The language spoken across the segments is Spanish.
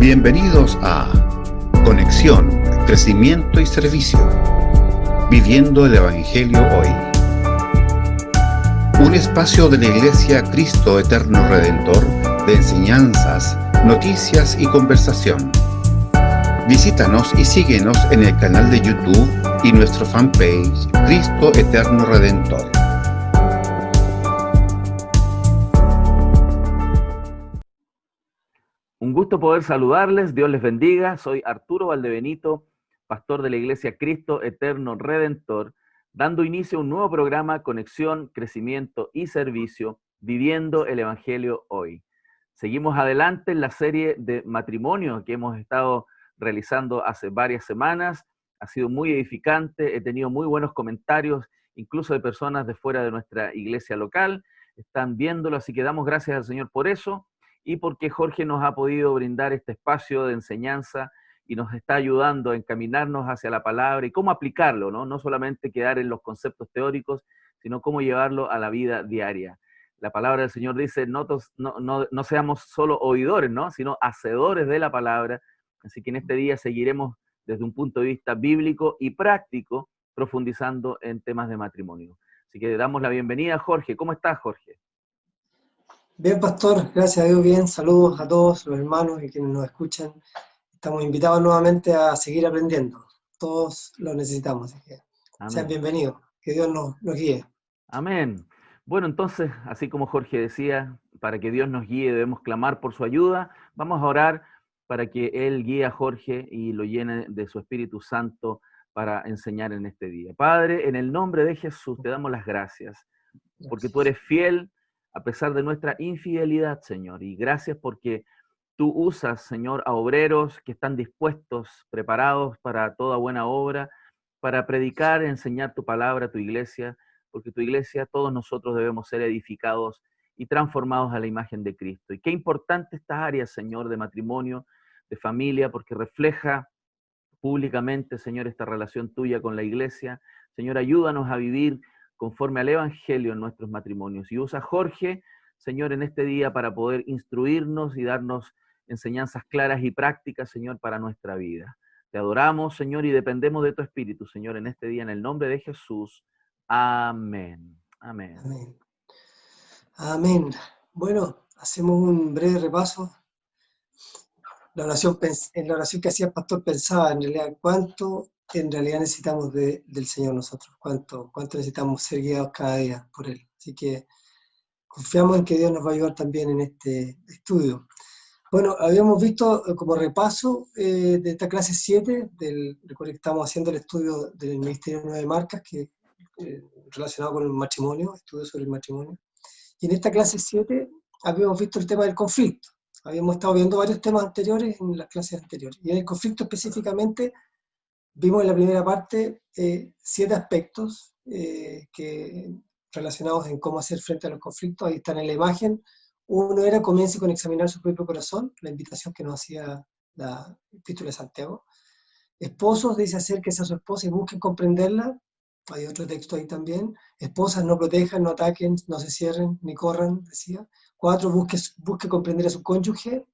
Bienvenidos a Conexión, Crecimiento y Servicio, Viviendo el Evangelio Hoy. Un espacio de la Iglesia Cristo Eterno Redentor de enseñanzas, noticias y conversación. Visítanos y síguenos en el canal de YouTube y nuestro fanpage Cristo Eterno Redentor. Un gusto poder saludarles, Dios les bendiga. Soy Arturo Valdebenito, pastor de la Iglesia Cristo Eterno Redentor, dando inicio a un nuevo programa, Conexión, Crecimiento y Servicio, Viviendo el Evangelio Hoy. Seguimos adelante en la serie de matrimonio que hemos estado realizando hace varias semanas. Ha sido muy edificante, he tenido muy buenos comentarios, incluso de personas de fuera de nuestra iglesia local. Están viéndolo, así que damos gracias al Señor por eso. Y porque Jorge nos ha podido brindar este espacio de enseñanza y nos está ayudando a encaminarnos hacia la palabra y cómo aplicarlo, ¿no? No solamente quedar en los conceptos teóricos, sino cómo llevarlo a la vida diaria. La palabra del Señor dice, no seamos solo oidores, ¿no? Sino hacedores de la palabra. Así que en este día seguiremos desde un punto de vista bíblico y práctico, profundizando en temas de matrimonio. Así que damos la bienvenida a Jorge. ¿Cómo estás, Jorge? Bien, pastor, gracias a Dios, bien. Saludos a todos los hermanos y quienes nos escuchan. Estamos invitados nuevamente a seguir aprendiendo. Todos lo necesitamos, así que sean bienvenidos. Que Dios nos guíe. Amén. Bueno, entonces, así como Jorge decía, para que Dios nos guíe debemos clamar por su ayuda. Vamos a orar para que Él guíe a Jorge y lo llene de su Espíritu Santo para enseñar en este día. Padre, en el nombre de Jesús te damos las gracias, porque tú eres fiel a pesar de nuestra infidelidad, Señor. Y gracias porque tú usas, Señor, a obreros que están dispuestos, preparados para toda buena obra, para predicar, enseñar tu palabra a tu iglesia, porque tu iglesia, todos nosotros debemos ser edificados y transformados a la imagen de Cristo. Y qué importante estas áreas, Señor, de matrimonio, de familia, porque refleja públicamente, Señor, esta relación tuya con la iglesia. Señor, ayúdanos a vivir conforme al Evangelio en nuestros matrimonios. Y usa a Jorge, Señor, en este día para poder instruirnos y darnos enseñanzas claras y prácticas, Señor, para nuestra vida. Te adoramos, Señor, y dependemos de tu Espíritu, Señor, en este día, en el nombre de Jesús. Amén. Amén. Amén. Amén. Bueno, hacemos un breve repaso. En la oración que hacía el pastor pensaba en realidad cuánto en realidad necesitamos del Señor nosotros, cuánto necesitamos ser guiados cada día por Él. Así que confiamos en que Dios nos va a ayudar también en este estudio. Bueno, habíamos visto como repaso de esta clase 7, recuerden que estamos haciendo el estudio del Ministerio de 9 Marcas, relacionado con el matrimonio, estudio sobre el matrimonio. Y en esta clase 7 habíamos visto el tema del conflicto. Habíamos estado viendo varios temas anteriores en las clases anteriores. Y en el conflicto específicamente vimos en la primera parte 7 aspectos relacionados en cómo hacer frente a los conflictos. Ahí están en la imagen. Uno era comience con examinar su propio corazón, la invitación que nos hacía la Epístola de Santiago. Esposos, dice, acérquese a su esposa y busquen comprenderla. Hay otro texto ahí también. Esposas, no protejan, no ataquen, no se cierren, ni corran, decía. 4, busque comprender a su cónyuge.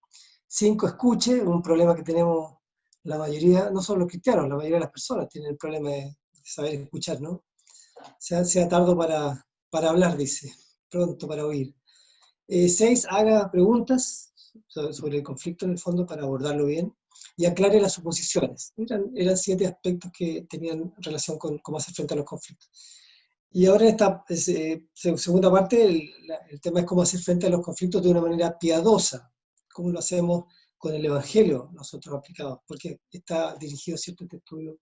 5, escuche, un problema que tenemos la mayoría, no solo los cristianos, la mayoría de las personas tienen el problema de saber escuchar, ¿no? Sea tardo para hablar, dice, pronto para oír. 6, haga preguntas sobre el conflicto en el fondo para abordarlo bien y aclare las suposiciones. Eran 7 aspectos que tenían relación con cómo hacer frente a los conflictos. Y ahora en esta segunda parte, el tema es cómo hacer frente a los conflictos de una manera piadosa, cómo lo hacemos con el Evangelio nosotros aplicados, porque está dirigido, ¿cierto?, este estudio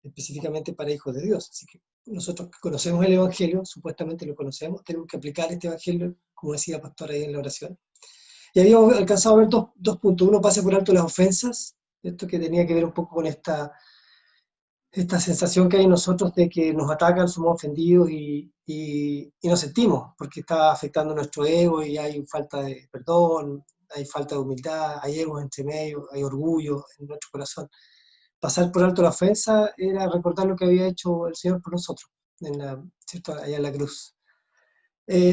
específicamente para hijos de Dios. Así que nosotros que conocemos el Evangelio, supuestamente lo conocemos, tenemos que aplicar este Evangelio, como decía el pastor ahí en la oración. Y habíamos alcanzado a ver dos puntos. Uno, pase por alto las ofensas, esto que tenía que ver un poco con esta sensación que hay en nosotros de que nos atacan, somos ofendidos y nos sentimos, porque está afectando nuestro ego y hay falta de perdón, hay falta de humildad, hay egos entre medio, hay orgullo en nuestro corazón. Pasar por alto la ofensa era recordar lo que había hecho el Señor por nosotros, ¿cierto?, allá en la cruz.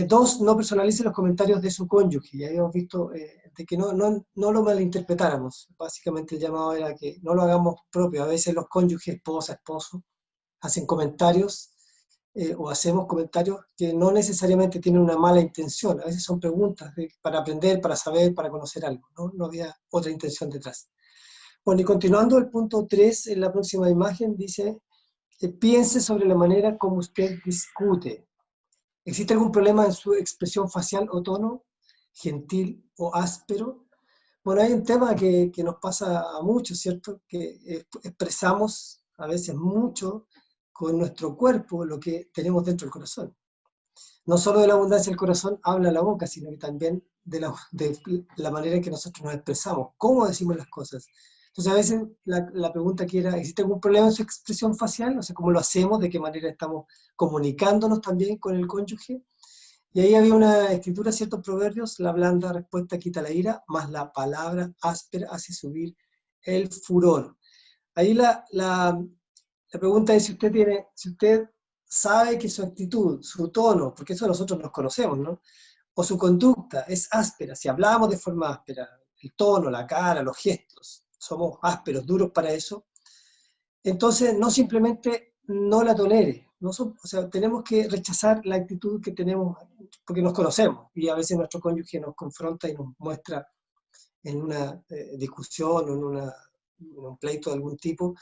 Dos, no personalice los comentarios de su cónyuge. Ya habíamos visto de que no lo malinterpretáramos. Básicamente el llamado era que no lo hagamos propio. A veces los cónyuges, esposa, esposo, hacen comentarios o hacemos comentarios que no necesariamente tienen una mala intención. A veces son preguntas para aprender, para saber, para conocer algo. No había otra intención detrás. Bueno, y continuando el punto 3, en la próxima imagen dice, piense sobre la manera como usted discute. ¿Existe algún problema en su expresión facial o tono, gentil o áspero? Bueno, hay un tema que nos pasa a muchos, ¿cierto? Que expresamos a veces mucho con nuestro cuerpo lo que tenemos dentro del corazón. No solo de la abundancia del corazón habla la boca, sino que también de la manera en que nosotros nos expresamos, cómo decimos las cosas. Entonces a veces la pregunta aquí era, ¿existe algún problema en su expresión facial? No sé cómo lo hacemos, de qué manera estamos comunicándonos también con el cónyuge. Y ahí había una escritura, ciertos proverbios, la blanda respuesta quita la ira, más la palabra áspera hace subir el furor. Ahí la pregunta es si usted sabe que su actitud, su tono, porque eso nosotros nos conocemos, ¿no? O su conducta es áspera, si hablamos de forma áspera, el tono, la cara, los gestos, somos ásperos, duros para eso, entonces no simplemente no la tolere, o sea, tenemos que rechazar la actitud que tenemos, porque nos conocemos, y a veces nuestro cónyuge nos confronta y nos muestra en una discusión o en un pleito de algún tipo,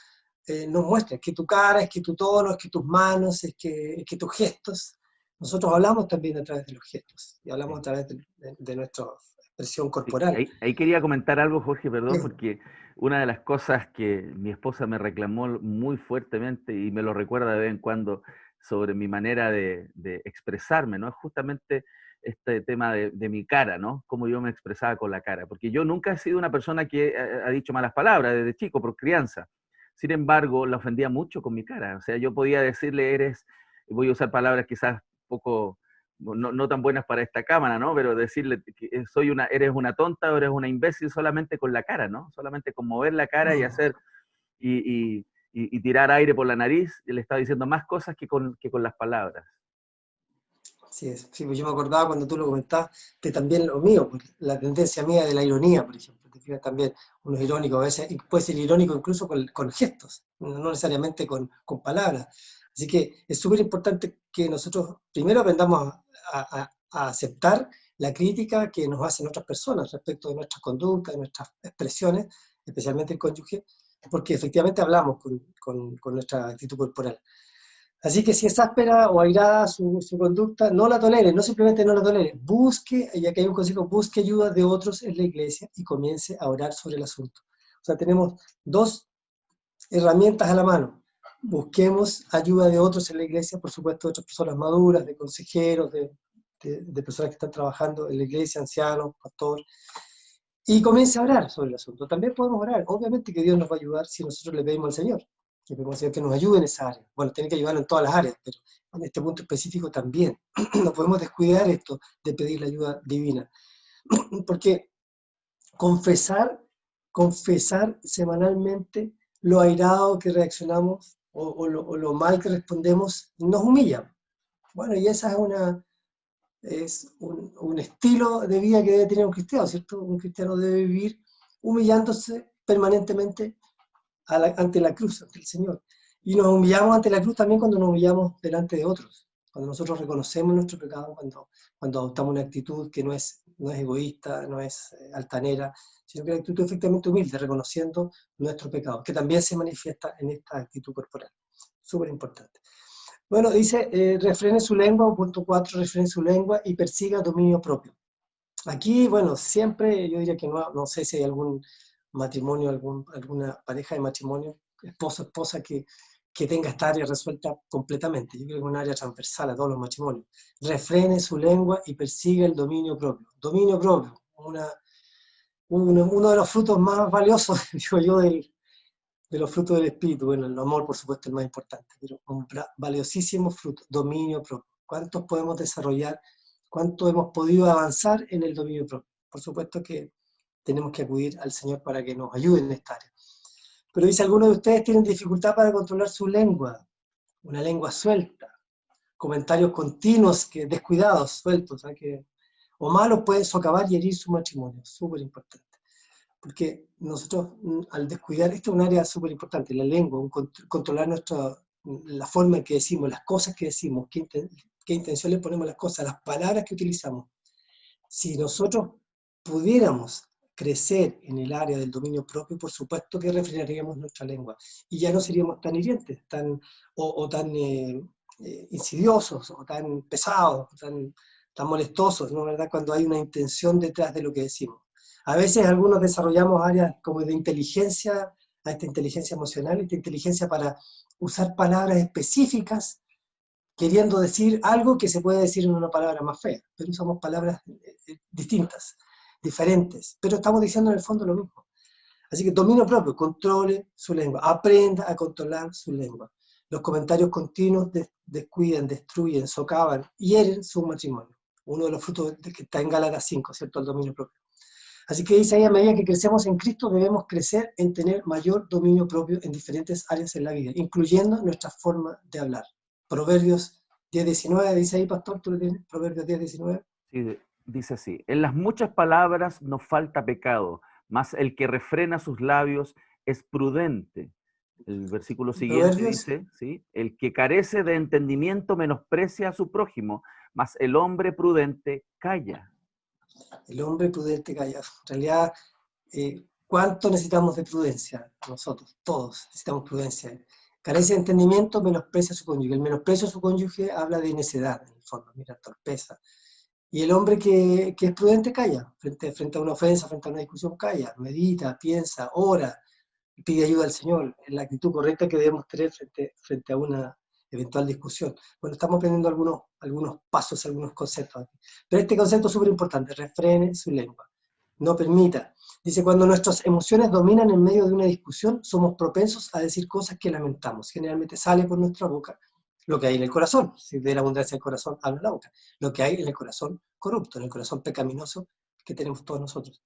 nos muestra, es que tu cara, es que tu tono, es que tus manos, es que tus gestos. Nosotros hablamos también a través de los gestos, y hablamos a través de nuestra expresión corporal. Sí, ahí quería comentar algo, Jorge, perdón, Sí. porque una de las cosas que mi esposa me reclamó muy fuertemente y me lo recuerda de vez en cuando sobre mi manera de expresarme, ¿no? Es justamente este tema de mi cara, ¿no? Cómo yo me expresaba con la cara, porque yo nunca he sido una persona que ha dicho malas palabras desde chico, por crianza. Sin embargo, la ofendía mucho con mi cara. O sea, yo podía decirle, voy a usar palabras quizás poco, no tan buenas para esta cámara, ¿no? Pero decirle que eres una tonta o eres una imbécil solamente con la cara, ¿no? Solamente con mover la cara y hacer, y tirar aire por la nariz, y le estaba diciendo más cosas que con las palabras. Así es. Sí, pues yo me acordaba cuando tú lo comentabas, que también lo mío, pues, la tendencia mía de la ironía, por ejemplo. Te fijas también, uno es irónico a veces, y puede ser irónico incluso con gestos, no necesariamente con palabras. Así que es súper importante que nosotros primero aprendamos a aceptar la crítica que nos hacen otras personas respecto de nuestras conductas, de nuestras expresiones, especialmente el cónyuge, porque efectivamente hablamos con nuestra actitud corporal. Así que si es áspera o airada su conducta, no la tolere, no simplemente no la tolere, busque, ya que hay un consejo, busque ayuda de otros en la iglesia y comience a orar sobre el asunto. O sea, tenemos dos herramientas a la mano. Busquemos ayuda de otros en la iglesia, por supuesto, de otras personas maduras, de consejeros, de personas que están trabajando en la iglesia, ancianos, pastor, y comience a orar sobre el asunto. También podemos orar, obviamente que Dios nos va a ayudar si nosotros le pedimos al Señor. Que podemos decir que nos ayude en esa área. Bueno, tiene que ayudar en todas las áreas, pero en este punto específico también. No podemos descuidar esto de pedir la ayuda divina. Porque confesar semanalmente lo airado que reaccionamos o lo mal que respondemos nos humilla. Bueno, y esa es un estilo de vida que debe tener un cristiano, ¿cierto? Un cristiano debe vivir humillándose permanentemente ante la cruz, ante el Señor. Y nos humillamos ante la cruz también cuando nos humillamos delante de otros, cuando nosotros reconocemos nuestro pecado, cuando adoptamos una actitud que no es egoísta, no es altanera, sino que es una actitud efectivamente humilde, reconociendo nuestro pecado, que también se manifiesta en esta actitud corporal. Súper importante. Bueno, dice, refrene su lengua, punto 4, refrene su lengua y persiga dominio propio. Aquí, bueno, siempre yo diría que no sé si hay algún matrimonio, alguna pareja de matrimonio, esposo, esposa, que tenga esta área resuelta completamente. Yo creo que es un área transversal a todos los matrimonios. Refrene su lengua y persiga el dominio propio. Dominio propio, uno de los frutos más valiosos, digo yo, de los frutos del Espíritu. Bueno, el amor, por supuesto, es el más importante, pero un valiosísimo fruto, dominio propio. ¿Cuántos podemos desarrollar? ¿Cuánto hemos podido avanzar en el dominio propio? Por supuesto que tenemos que acudir al Señor para que nos ayude en esta área. Pero dice, algunos de ustedes tienen dificultad para controlar su lengua, una lengua suelta, comentarios continuos, descuidados, sueltos, o malos pueden socavar y herir su matrimonio, súper importante. Porque nosotros, al descuidar, esto es un área súper importante, la lengua, controlar la forma en que decimos, las cosas que decimos, qué intención le ponemos a las cosas, las palabras que utilizamos. Si nosotros pudiéramos crecer en el área del dominio propio, por supuesto que refrenaríamos nuestra lengua, y ya no seríamos tan hirientes, tan insidiosos, o tan pesados, tan molestosos, ¿no? ¿Verdad? Cuando hay una intención detrás de lo que decimos. A veces algunos desarrollamos áreas como de inteligencia, a esta inteligencia emocional, esta inteligencia para usar palabras específicas, queriendo decir algo que se puede decir en una palabra más fea, pero usamos palabras distintas, diferentes, pero estamos diciendo en el fondo lo mismo. Así que dominio propio, controle su lengua, aprenda a controlar su lengua. Los comentarios continuos descuidan, destruyen, socavan, hieren su matrimonio. Uno de los frutos que está en Gálatas 5, ¿cierto? El dominio propio. Así que dice ahí, a medida que crecemos en Cristo, debemos crecer en tener mayor dominio propio en diferentes áreas en la vida, incluyendo nuestra forma de hablar. Proverbios 10:19, dice ahí, pastor, ¿tú lo tienes? Proverbios 10:19. Sí, dice así: en las muchas palabras no falta pecado, mas el que refrena sus labios es prudente. El versículo siguiente Proverbios, dice, ¿sí? El que carece de entendimiento menosprecia a su prójimo, mas el hombre prudente calla. el hombre prudente calla. En realidad, ¿cuánto necesitamos de prudencia? Nosotros, todos necesitamos prudencia. Carece de entendimiento, menosprecia a su cónyuge. El menosprecio a su cónyuge habla de necedad, en el fondo, mira, torpeza. Y el hombre que es prudente calla, frente a una ofensa, frente a una discusión, calla, medita, piensa, ora, pide ayuda al Señor, en la actitud correcta que debemos tener frente a una eventual discusión. Bueno, estamos aprendiendo algunos pasos, algunos conceptos aquí. Pero este concepto es súper importante: refrene su lengua, no permita. Dice, cuando nuestras emociones dominan en medio de una discusión, somos propensos a decir cosas que lamentamos. Generalmente sale por nuestra boca lo que hay en el corazón. Si de la abundancia del corazón habla la boca. Lo que hay en el corazón corrupto, en el corazón pecaminoso que tenemos todos nosotros.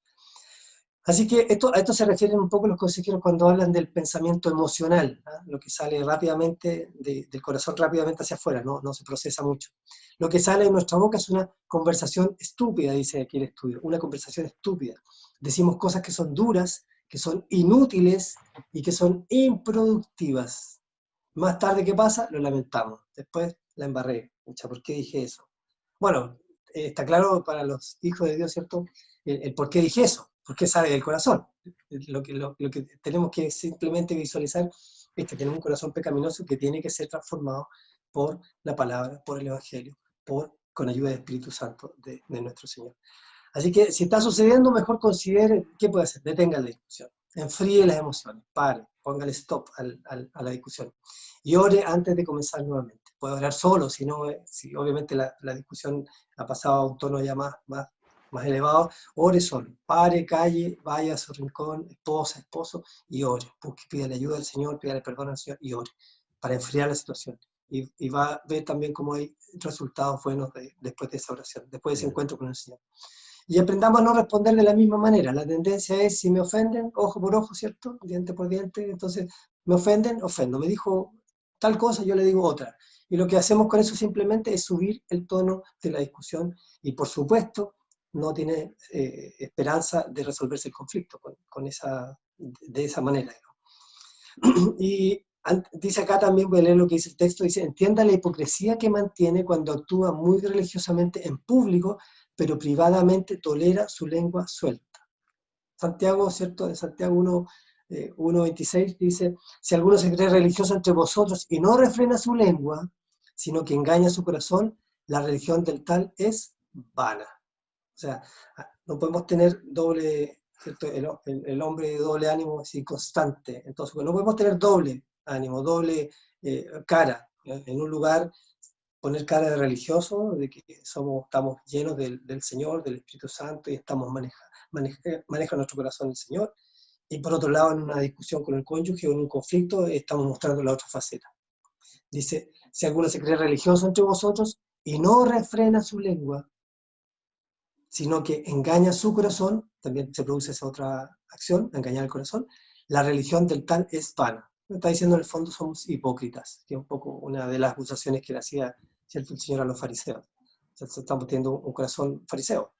Así que a esto se refieren un poco los consejeros cuando hablan del pensamiento emocional, ¿no? Lo que sale rápidamente del corazón rápidamente hacia afuera, no se procesa mucho. Lo que sale de nuestra boca es una conversación estúpida, dice aquí el estudio, una conversación estúpida. Decimos cosas que son duras, que son inútiles y que son improductivas. Más tarde, ¿qué pasa? Lo lamentamos. Después la embarré. Pucha, ¿por qué dije eso? Bueno, está claro para los hijos de Dios, ¿cierto? El por qué dije eso, por qué sale del corazón. Lo que tenemos que simplemente visualizar es que tenemos un corazón pecaminoso que tiene que ser transformado por la palabra, por el Evangelio, con ayuda del Espíritu Santo de nuestro Señor. Así que si está sucediendo, mejor considere qué puede hacer. Detenga la discusión, enfríe las emociones, pare, póngale stop a la discusión y ore antes de comenzar nuevamente. Puede orar solo, si obviamente la discusión ha pasado a un tono ya más elevado, ore solo, pare, calle, vaya a su rincón, esposa, esposo, y ore. Pídale ayuda al Señor, pídale perdón al Señor y ore para enfriar la situación. Y va a ver también cómo hay resultados buenos después de esa oración, después de ese encuentro con el Señor. Y aprendamos a no responder de la misma manera. La tendencia es, si me ofenden, ojo por ojo, ¿cierto? Diente por diente. Entonces, me ofenden, ofendo. Me dijo tal cosa, yo le digo otra. Y lo que hacemos con eso simplemente es subir el tono de la discusión. Y por supuesto, no tiene esperanza de resolverse el conflicto de esa manera, ¿no? Y dice acá también, voy a leer lo que dice el texto, dice, entienda la hipocresía que mantiene cuando actúa muy religiosamente en público, pero privadamente tolera su lengua suelta. Santiago, ¿cierto? De Santiago 1:26 dice, si alguno se cree religioso entre vosotros y no refrena su lengua, sino que engaña su corazón, la religión del tal es vana. O sea, no podemos tener doble, ¿cierto? El hombre de doble ánimo es inconstante. Entonces, no podemos tener doble ánimo, doble cara. En un lugar poner cara de religioso, de que estamos llenos del Señor, del Espíritu Santo, y estamos maneja nuestro corazón el Señor. Y por otro lado, en una discusión con el cónyuge o en un conflicto, estamos mostrando la otra faceta. Dice, si alguno se cree religioso entre vosotros y no refrena su lengua, sino que engaña su corazón, también se produce esa otra acción, engañar el corazón, la religión del tal es vana. Está diciendo en el fondo somos hipócritas, que es un poco una de las acusaciones que le hacía ¿cierto? El Señor a los fariseos. Entonces, estamos teniendo un corazón fariseo.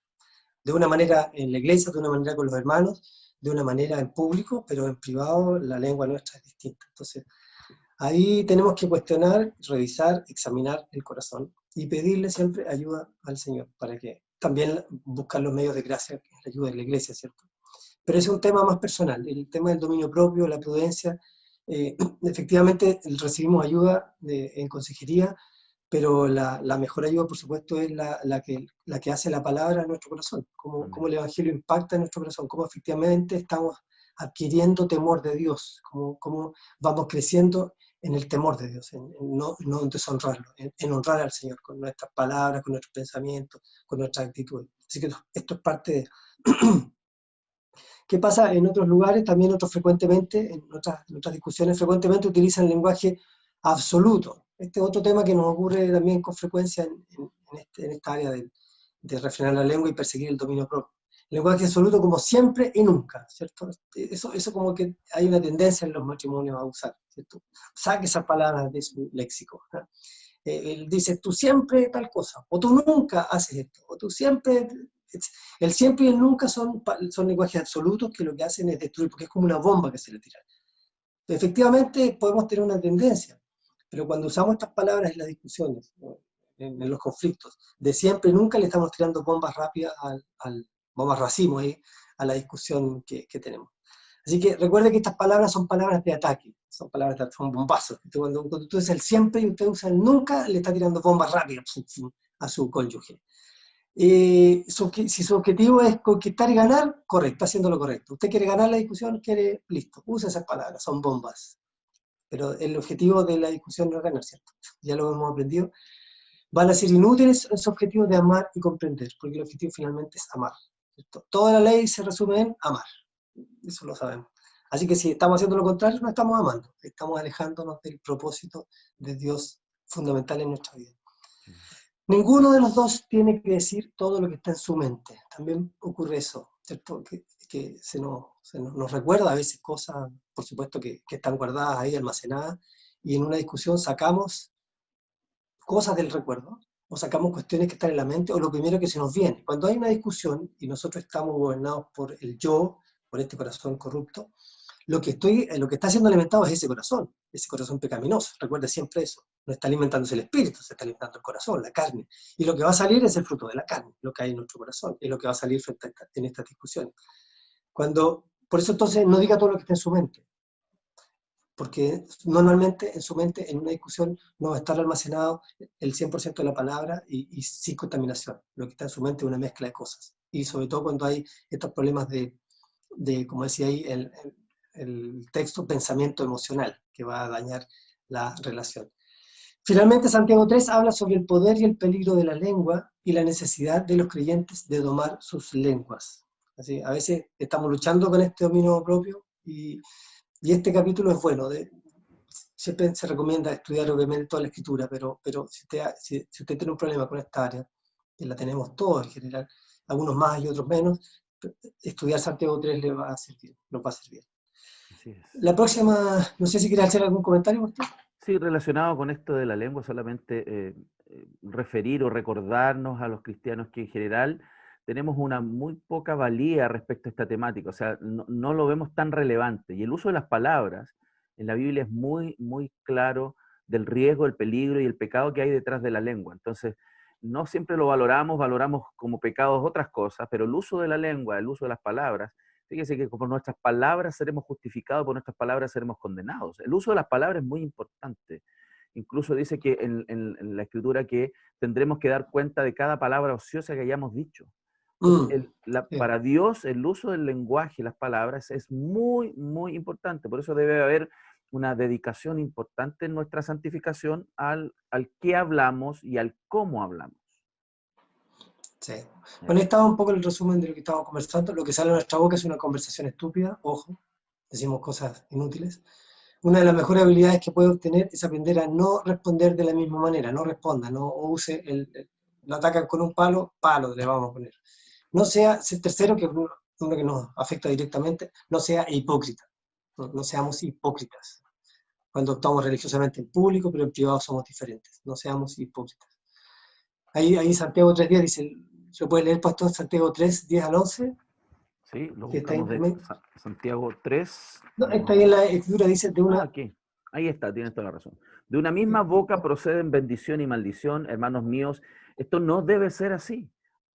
De una manera en la iglesia, de una manera con los hermanos, de una manera en público, pero en privado la lengua nuestra es distinta. Entonces, ahí tenemos que cuestionar, revisar, examinar el corazón y pedirle siempre ayuda al Señor, para que también buscar los medios de gracia, que es la ayuda de la iglesia, ¿cierto? Pero ese es un tema más personal, el tema del dominio propio, la prudencia. Efectivamente, recibimos ayuda en consejería, pero la mejor ayuda, por supuesto, es la que hace la palabra en nuestro corazón, cómo el Evangelio impacta en nuestro corazón, cómo efectivamente estamos adquiriendo temor de Dios, cómo vamos creciendo en el temor de Dios, en no en deshonrarlo, en honrar al Señor con nuestras palabras, con nuestros pensamientos, con nuestras actitudes. Así que esto es parte de... ¿Qué pasa en otros lugares? También otros frecuentemente, en otras discusiones, frecuentemente utilizan el lenguaje absoluto. Este es otro tema que nos ocurre también con frecuencia en esta área de refrenar la lengua y perseguir el dominio propio. El lenguaje absoluto como siempre y nunca, ¿cierto? Eso como que hay una tendencia en los matrimonios a usar, ¿cierto? Saque esas palabras de su léxico, ¿no? Él dice, tú siempre tal cosa, o tú nunca haces esto, o tú siempre... El siempre y el nunca son lenguajes absolutos que lo que hacen es destruir, porque es como una bomba que se le tira. Efectivamente, podemos tener una tendencia, pero cuando usamos estas palabras en las discusiones, ¿no? En los conflictos, de siempre y nunca le estamos tirando bombas rápidas bombas racimo ahí, a la discusión que tenemos. Así que recuerde que estas palabras son palabras de ataque, son bombazos. Cuando tú usas el siempre y usted usa el nunca, le está tirando bombas rápidas a su cónyuge. Si su objetivo es conquistar y ganar, correcto, está haciendo lo correcto. Usted quiere ganar la discusión, listo, usa esas palabras, son bombas. Pero el objetivo de la discusión no es ganar, ¿cierto? Ya lo hemos aprendido. Van a ser inútiles esos objetivos de amar y comprender, porque el objetivo finalmente es amar, ¿cierto? Toda la ley se resume en amar, eso lo sabemos. Así que si estamos haciendo lo contrario, no estamos amando, estamos alejándonos del propósito de Dios fundamental en nuestra vida. Ninguno de los dos tiene que decir todo lo que está en su mente. También ocurre eso, ¿cierto? Que nos recuerda a veces cosas, por supuesto, que están guardadas ahí, almacenadas, y en una discusión sacamos cosas del recuerdo, o sacamos cuestiones que están en la mente, o lo primero que se nos viene. Cuando hay una discusión y nosotros estamos gobernados por el yo, por este corazón corrupto, lo que está siendo alimentado es ese corazón pecaminoso. Recuerde siempre eso. No está alimentándose el espíritu, se está alimentando el corazón, la carne. Y lo que va a salir es el fruto de la carne, lo que hay en nuestro corazón, es lo que va a salir en estas discusiones. Por eso entonces no diga todo lo que está en su mente, porque normalmente en su mente, en una discusión, no va a estar almacenado el 100% de la palabra y sin contaminación. Lo que está en su mente es una mezcla de cosas. Y sobre todo cuando hay estos problemas de como decía ahí, el texto pensamiento emocional, que va a dañar la relación. Finalmente, Santiago 3 habla sobre el poder y el peligro de la lengua y la necesidad de los creyentes de domar sus lenguas. Así, a veces estamos luchando con este dominio propio y este capítulo es bueno. Siempre se recomienda estudiar obviamente toda la escritura, pero si usted tiene un problema con esta área, que la tenemos todos en general, algunos más y otros menos, estudiar Santiago 3 nos va a servir. Así es. La próxima, no sé si quiere hacer algún comentario, Martín. Sí, relacionado con esto de la lengua, solamente referir o recordarnos a los cristianos que en general tenemos una muy poca valía respecto a esta temática, o sea, no lo vemos tan relevante. Y el uso de las palabras en la Biblia es muy, muy claro del riesgo, el peligro y el pecado que hay detrás de la lengua. Entonces, no siempre lo valoramos como pecados otras cosas, pero el uso de la lengua, el uso de las palabras, fíjese que por nuestras palabras seremos justificados, por nuestras palabras seremos condenados. El uso de las palabras es muy importante. Incluso dice que en la Escritura que tendremos que dar cuenta de cada palabra ociosa que hayamos dicho. Entonces, para Dios el uso del lenguaje y las palabras es muy, muy importante. Por eso debe haber una dedicación importante en nuestra santificación al qué hablamos y al cómo hablamos. Sí. Bueno, estaba un poco el resumen de lo que estábamos conversando. Lo que sale de nuestra boca es una conversación estúpida, ojo, decimos cosas inútiles. Una de las mejores habilidades que puede obtener es aprender a no responder de la misma manera, no responda, no use lo atacan con un palo le vamos a poner. No sea, tercero, que uno que nos afecta directamente, no sea hipócrita, no seamos hipócritas. Cuando actuamos religiosamente en público, pero en privado somos diferentes, no seamos hipócritas. Ahí Santiago 3:10 dice, ¿se puede leer, pastor? Santiago 3:10 al 11, Sí, lo que está ahí buscamos de también. Santiago 3. No, está ahí en la escritura, dice de una... Aquí. Ahí está, tienes toda la razón. De una misma boca proceden bendición y maldición, hermanos míos. Esto no debe ser así.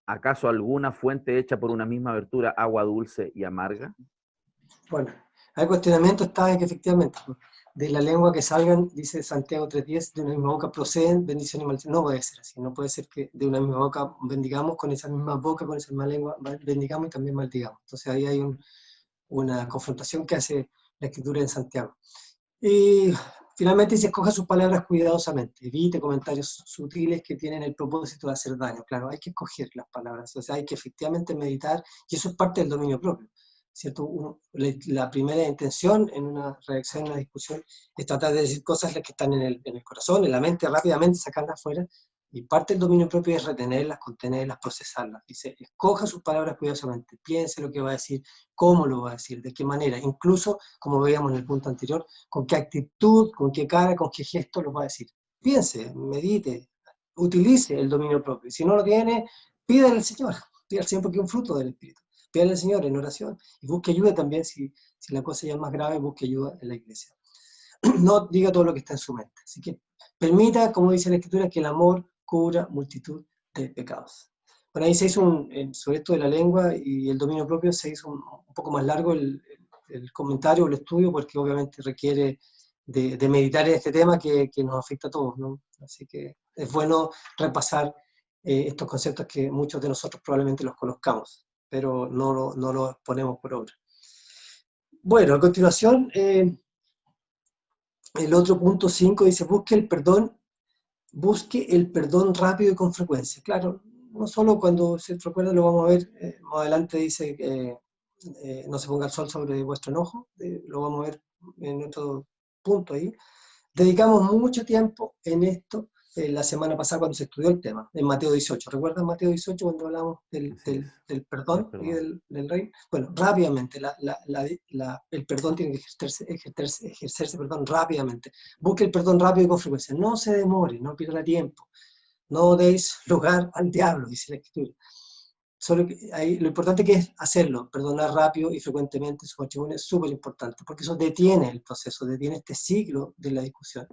¿Acaso alguna fuente hecha por una misma abertura, agua dulce y amarga? Bueno, el cuestionamiento está en que efectivamente de la lengua que salgan, dice Santiago 3:10, de una misma boca proceden bendición y maldición. No puede ser así, no puede ser que de una misma boca bendigamos, con esa misma boca, con esa misma lengua bendigamos y también maldigamos. Entonces ahí hay una confrontación que hace la escritura en Santiago. Y finalmente dice, escoja sus palabras cuidadosamente, evite comentarios sutiles que tienen el propósito de hacer daño. Claro, hay que escoger las palabras, o sea, hay que efectivamente meditar, y eso es parte del dominio propio, ¿cierto? La primera intención en una redacción, en una discusión, es tratar de decir cosas que están en el corazón, en la mente, rápidamente sacarlas afuera, y parte del dominio propio es retenerlas, contenerlas, procesarlas. Dice, escoja sus palabras cuidadosamente, piense lo que va a decir, cómo lo va a decir, de qué manera, incluso, como veíamos en el punto anterior, con qué actitud, con qué cara, con qué gesto lo va a decir. Piense, medite, utilice el dominio propio. Si no lo tiene, pídale al Señor, pídale al Señor porque es un fruto del Espíritu. Pídale al Señor en oración y busque ayuda también si la cosa ya es más grave, busque ayuda en la iglesia. No diga todo lo que está en su mente. Así que permita, como dice la Escritura, que el amor cubra multitud de pecados. Bueno, ahí se hizo sobre esto de la lengua y el dominio propio, se hizo un poco más largo el comentario o el estudio, porque obviamente requiere de meditar en este tema que nos afecta a todos, ¿no? Así que es bueno repasar estos conceptos que muchos de nosotros probablemente los conozcamos, pero no los ponemos por obra. Bueno, a continuación, el otro punto 5 dice, busque el perdón rápido y con frecuencia. Claro, no solo cuando se recuerda, lo vamos a ver, más adelante dice que no se ponga el sol sobre vuestro enojo, lo vamos a ver en otro punto ahí. Dedicamos mucho tiempo en esto la semana pasada cuando se estudió el tema, en Mateo 18. ¿Recuerdan Mateo 18 cuando hablamos del perdón y del rey? Bueno, rápidamente, el perdón tiene que ejercerse perdón, rápidamente. Busque el perdón rápido y con frecuencia. No se demore, no pierda tiempo. No deis lugar al diablo, dice la Escritura. Solo que lo importante que es hacerlo, perdonar rápido y frecuentemente su matrimonio es súper importante, porque eso detiene el proceso, detiene este ciclo de la discusión.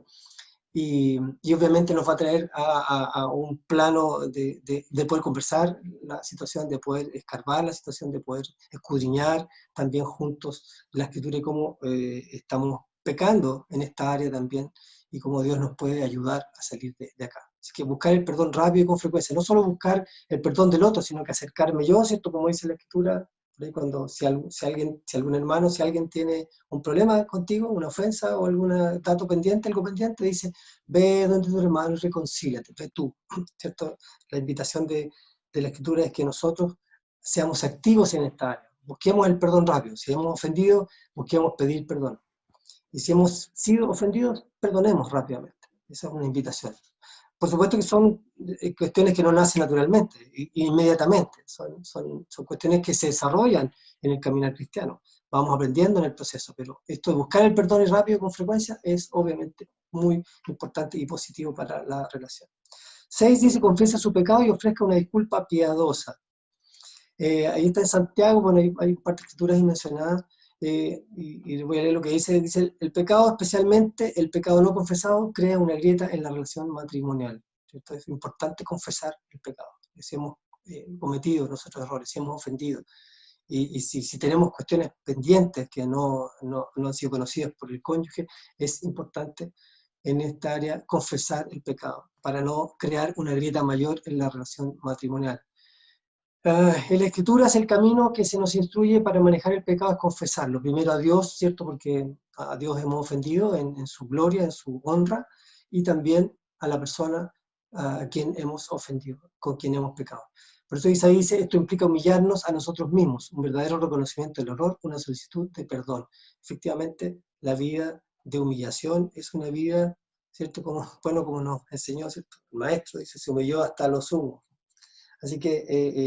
Y obviamente nos va a traer a un plano de poder conversar la situación, de poder escarbar la situación, de poder escudriñar también juntos la Escritura y cómo estamos pecando en esta área también y cómo Dios nos puede ayudar a salir de acá. Así que buscar el perdón rápido y con frecuencia, no solo buscar el perdón del otro, sino que acercarme yo, ¿cierto? Como dice la Escritura, cuando si algún hermano, si alguien tiene un problema contigo, una ofensa o algún dato pendiente, algo pendiente, dice, ve donde tu hermano y reconcíliate, ve tú, ¿cierto? La invitación de la Escritura es que nosotros seamos activos en esta área, busquemos el perdón rápido, si hemos ofendido, busquemos pedir perdón, y si hemos sido ofendidos, perdonemos rápidamente, esa es una invitación. Por supuesto que son cuestiones que no nacen naturalmente, inmediatamente, son cuestiones que se desarrollan en el caminar cristiano, vamos aprendiendo en el proceso, pero esto de buscar el perdón y rápido con frecuencia es obviamente muy importante y positivo para la relación. 6 dice, confiesa su pecado y ofrezca una disculpa piadosa. Ahí está en Santiago, bueno, hay un par de escrituras ahí mencionadas, y voy a leer lo que dice, el pecado, especialmente el pecado no confesado, crea una grieta en la relación matrimonial, ¿cierto? Es importante confesar el pecado, si hemos cometido nuestros errores, si hemos ofendido, y si tenemos cuestiones pendientes que no han sido conocidas por el cónyuge, es importante en esta área confesar el pecado, para no crear una grieta mayor en la relación matrimonial. En la Escritura es el camino que se nos instruye para manejar el pecado, es confesarlo. Primero a Dios, ¿cierto? Porque a Dios hemos ofendido en su gloria, en su honra, y también a la persona a quien hemos ofendido, con quien hemos pecado. Por eso Isaías dice, esto implica humillarnos a nosotros mismos, un verdadero reconocimiento del error, una solicitud de perdón. Efectivamente, la vida de humillación es una vida, ¿cierto? Como nos enseñó, ¿cierto? El maestro dice, se humilló hasta lo sumo. Así que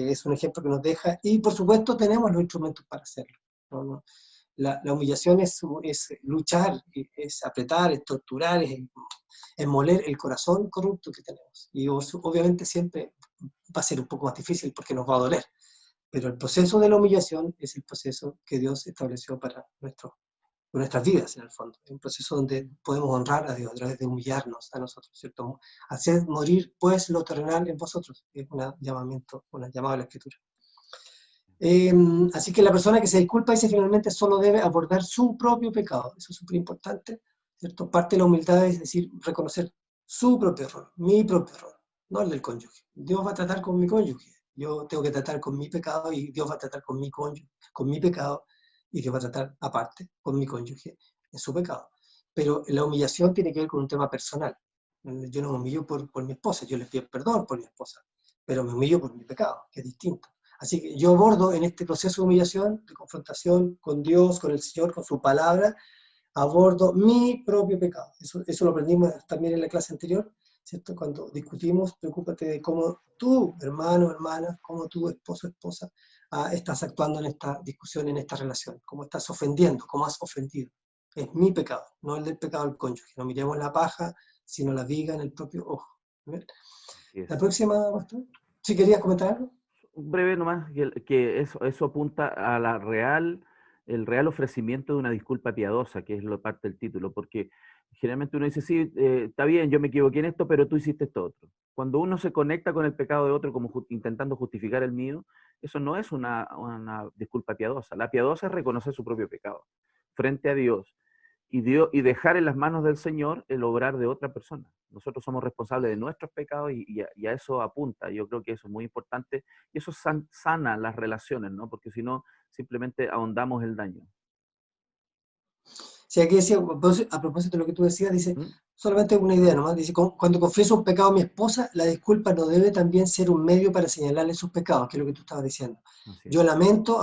es un ejemplo que nos deja, y por supuesto tenemos los instrumentos para hacerlo, ¿no? La humillación es luchar, es apretar, es torturar, moler el corazón corrupto que tenemos. Y obviamente siempre va a ser un poco más difícil porque nos va a doler. Pero el proceso de la humillación es el proceso que Dios estableció para nuestras vidas, en el fondo. Es un proceso donde podemos honrar a Dios a través de humillarnos a nosotros, ¿cierto? Hacer morir, pues, lo terrenal en vosotros. Es un llamamiento, una llamada a la Escritura. Así que la persona que se disculpa dice finalmente solo debe abordar su propio pecado. Eso es súper importante, ¿cierto? Parte de la humildad es decir, reconocer su propio error, mi propio error, no el del cónyuge. Dios va a tratar con mi cónyuge. Yo tengo que tratar con mi pecado y Dios va a tratar con mi cónyuge, con mi pecado, y Dios va a tratar aparte con mi cónyuge en su pecado. Pero la humillación tiene que ver con un tema personal. Yo no me humillo por mi esposa, yo le pido perdón por mi esposa, pero me humillo por mi pecado, que es distinto. Así que yo abordo en este proceso de humillación, de confrontación con Dios, con el Señor, con su palabra, abordo mi propio pecado. Eso lo aprendimos también en la clase anterior, ¿cierto? Cuando discutimos, preocúpate de cómo tú, hermano, hermana, cómo tú, esposo, esposa, estás actuando en esta discusión, en esta relación, cómo estás ofendiendo, cómo has ofendido. Es mi pecado, no el del pecado del cónyuge. No miremos la paja, sino la viga en el propio ojo. ¿Bien? La próxima, pastor. ¿Sí querías comentar algo? Breve nomás, que eso apunta a el real ofrecimiento de una disculpa piadosa, que es lo parte del título, porque generalmente uno dice, sí, está bien, yo me equivoqué en esto, pero tú hiciste esto otro. Cuando uno se conecta con el pecado de otro como intentando justificar el mío, eso no es una disculpa piadosa. La piadosa es reconocer su propio pecado frente a Dios y dejar en las manos del Señor el obrar de otra persona. Nosotros somos responsables de nuestros pecados y a eso apunta. Yo creo que eso es muy importante y eso sana las relaciones, ¿no? Porque si no, simplemente ahondamos el daño. Sí, aquí decía, a propósito de lo que tú decías, dice, solamente una idea nomás, dice, cuando confieso un pecado a mi esposa, la disculpa no debe también ser un medio para señalarle sus pecados, que es lo que tú estabas diciendo. Yo lamento,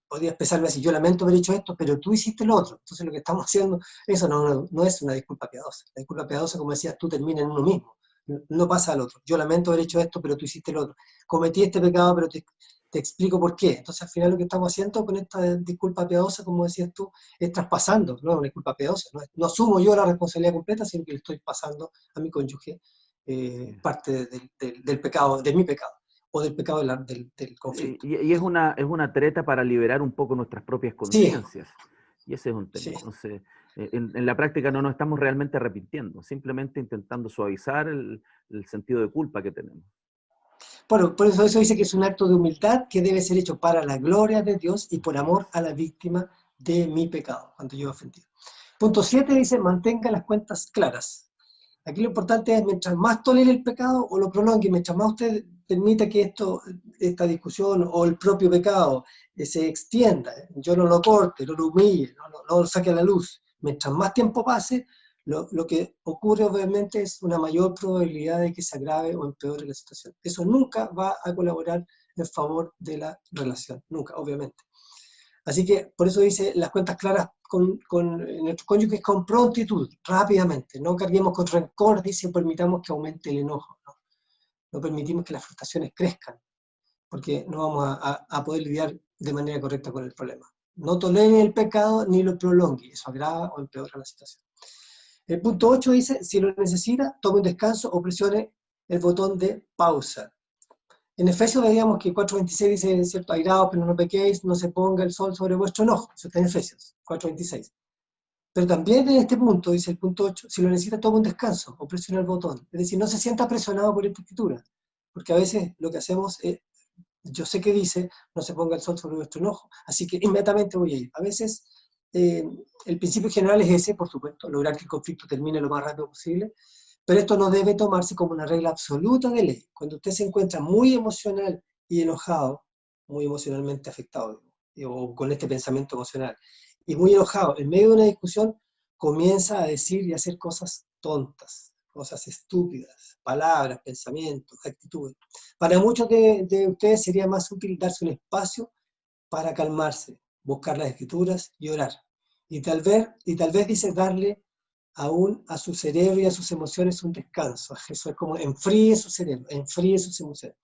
podría expresarme así, yo lamento haber hecho esto, pero tú hiciste lo otro. Entonces lo que estamos haciendo, eso no es una disculpa piadosa. La disculpa piadosa, como decías tú, termina en uno mismo, no pasa al otro. Yo lamento haber hecho esto, pero tú hiciste lo otro. Cometí este pecado, pero te explico por qué. Entonces al final lo que estamos haciendo con esta disculpa piadosa, como decías tú, es traspasando, no es una disculpa piadosa, no asumo yo la responsabilidad completa, sino que le estoy pasando a mi cónyuge parte del pecado, de mi pecado, o del pecado del conflicto. Y es una treta para liberar un poco nuestras propias conciencias. Sí. Y ese es un tema. Sí. Entonces, en la práctica no nos estamos realmente arrepintiendo, simplemente intentando suavizar el sentido de culpa que tenemos. Bueno, por eso dice que es un acto de humildad que debe ser hecho para la gloria de Dios y por amor a la víctima de mi pecado, cuando yo he ofendido. Punto 7 dice, mantenga las cuentas claras. Aquí lo importante es, mientras más tolere el pecado o lo prolongue, mientras más usted permita que esta discusión o el propio pecado se extienda, yo no lo corte, no lo humille, no lo saque a la luz, mientras más tiempo pase, lo que ocurre obviamente es una mayor probabilidad de que se agrave o empeore la situación. Eso nunca va a colaborar en favor de la relación, nunca, obviamente. Así que por eso dice las cuentas claras con nuestros cónyuges con prontitud, rápidamente. No carguemos con rencor, dice, permitamos que aumente el enojo. No permitimos que las frustraciones crezcan, porque no vamos a poder lidiar de manera correcta con el problema. No tolere el pecado ni lo prolongue, eso agrava o empeora la situación. El punto 8 dice, si lo necesita, tome un descanso o presione el botón de pausa. En Efesios veíamos que 4.26 dice, cierto, airaos, pero no pequéis, no se ponga el sol sobre vuestro enojo. Eso está en Efesios 4.26. Pero también en este punto, dice el punto 8, si lo necesita, toma un descanso o presiona el botón. Es decir, no se sienta presionado por esta escritura. Porque a veces lo que hacemos es, yo sé que dice, no se ponga el sol sobre vuestro enojo, así que inmediatamente voy a ir. A veces el principio general es ese, por supuesto, lograr que el conflicto termine lo más rápido posible, pero esto no debe tomarse como una regla absoluta de ley. Cuando usted se encuentra muy emocional y enojado, muy emocionalmente afectado, o con este pensamiento emocional, y muy enojado, en medio de una discusión, comienza a decir y a hacer cosas tontas, cosas estúpidas, palabras, pensamientos, actitudes. Para muchos de ustedes sería más útil darse un espacio para calmarse, buscar las escrituras y orar. Y tal vez dice darle aún a su cerebro y a sus emociones un descanso. Eso es como enfríe su cerebro, enfríe sus emociones.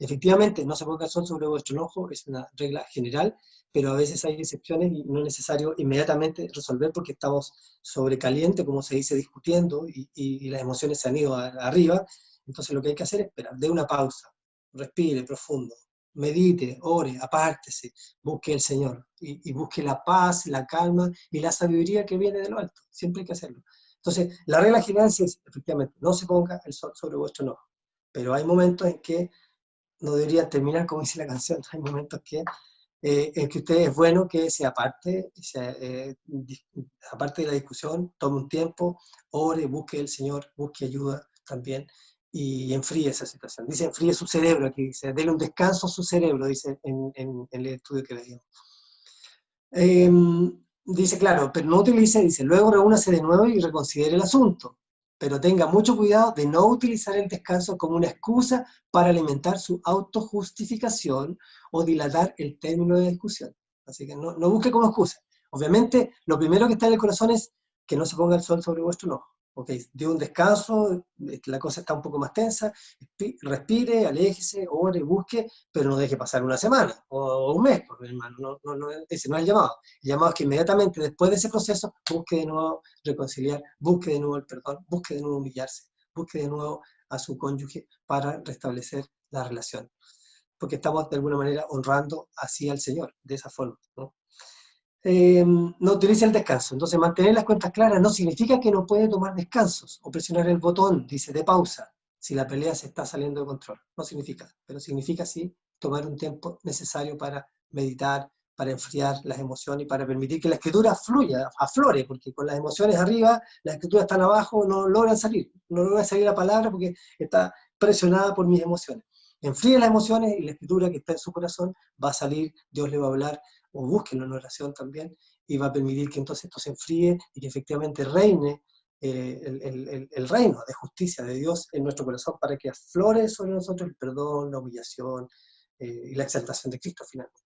Efectivamente, no se ponga el sol sobre vuestro enojo, es una regla general, pero a veces hay excepciones y no es necesario inmediatamente resolver porque estamos sobrecaliente, como se dice, discutiendo y las emociones se han ido arriba. Entonces lo que hay que hacer es esperar, dé una pausa, respire profundo, medite, ore, apártese, busque el Señor y busque la paz, la calma y la sabiduría que viene de lo alto. Siempre hay que hacerlo. Entonces, la regla general sí es, efectivamente, no se ponga el sol sobre vuestro enojo, pero hay momentos en que no debería terminar como dice la canción, hay momentos en que usted es bueno que se aparte, aparte de la discusión, tome un tiempo, ore, busque al Señor, busque ayuda también y enfríe esa situación. Dice, enfríe su cerebro aquí, dice, dele un descanso a su cerebro, dice en el estudio que veíamos. Dice, claro, pero no utilice, dice, luego reúnase de nuevo y reconsidere el asunto, pero tenga mucho cuidado de no utilizar el descanso como una excusa para alimentar su autojustificación o dilatar el término de discusión. Así que no busque como excusa. Obviamente, lo primero que está en el corazón es que no se ponga el sol sobre vuestro enojo. Ok, de un descanso, la cosa está un poco más tensa, respire, aléjese, ore, busque, pero no deje pasar una semana o un mes, porque, hermano, ese no es el llamado. El llamado es que inmediatamente después de ese proceso busque de nuevo reconciliar, busque de nuevo el perdón, busque de nuevo humillarse, busque de nuevo a su cónyuge para restablecer la relación. Porque estamos de alguna manera honrando así al Señor, de esa forma, ¿no? No utilice el descanso. Entonces, mantener las cuentas claras no significa que no puede tomar descansos o presionar el botón, dice, de pausa, si la pelea se está saliendo de control. No significa, pero significa sí tomar un tiempo necesario para meditar, para enfriar las emociones y para permitir que la escritura fluya, aflore, porque con las emociones arriba, las escrituras están abajo, no logran salir la palabra porque está presionada por mis emociones. Enfríe las emociones y la escritura que está en su corazón va a salir, Dios le va a hablar, o búsquenlo en oración también, y va a permitir que entonces esto se enfríe y que efectivamente reine el reino de justicia de Dios en nuestro corazón para que aflore sobre nosotros el perdón, la humillación y la exaltación de Cristo finalmente.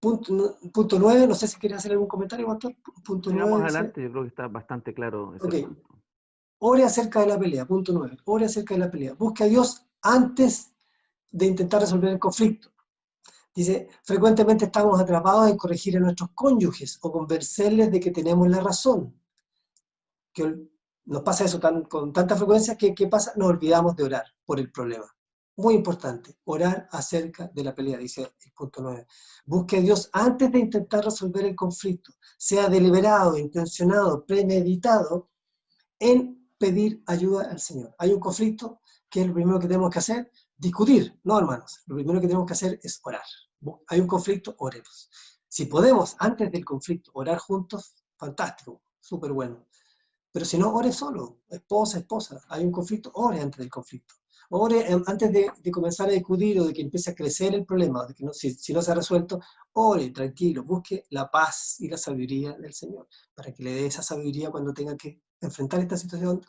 Punto 9, no sé si quieres hacer algún comentario, pastor. Punto Sigamos 9 dice, adelante, yo creo que está bastante claro ese ok, punto. ore acerca de la pelea, punto 9, ore acerca de la pelea, busque a Dios antes de intentar resolver el conflicto. Dice, frecuentemente estamos atrapados en corregir a nuestros cónyuges o convencerles de que tenemos la razón. Que nos pasa eso con tanta frecuencia que ¿qué pasa? Nos olvidamos de orar por el problema. Muy importante, orar acerca de la pelea, dice el punto 9. Busque a Dios antes de intentar resolver el conflicto. Sea deliberado, intencionado, premeditado en pedir ayuda al Señor. Hay un conflicto, ¿qué es lo primero que tenemos que hacer? Discutir, no, hermanos. Lo primero que tenemos que hacer es orar. Hay un conflicto, oremos. Si podemos, antes del conflicto, orar juntos, fantástico, súper bueno. Pero si no, ore solo, esposa, hay un conflicto, ore antes del conflicto. Ore antes de comenzar a discutir o de que empiece a crecer el problema, de que no, si no se ha resuelto, ore tranquilo, busque la paz y la sabiduría del Señor, para que le dé esa sabiduría cuando tenga que enfrentar esta situación,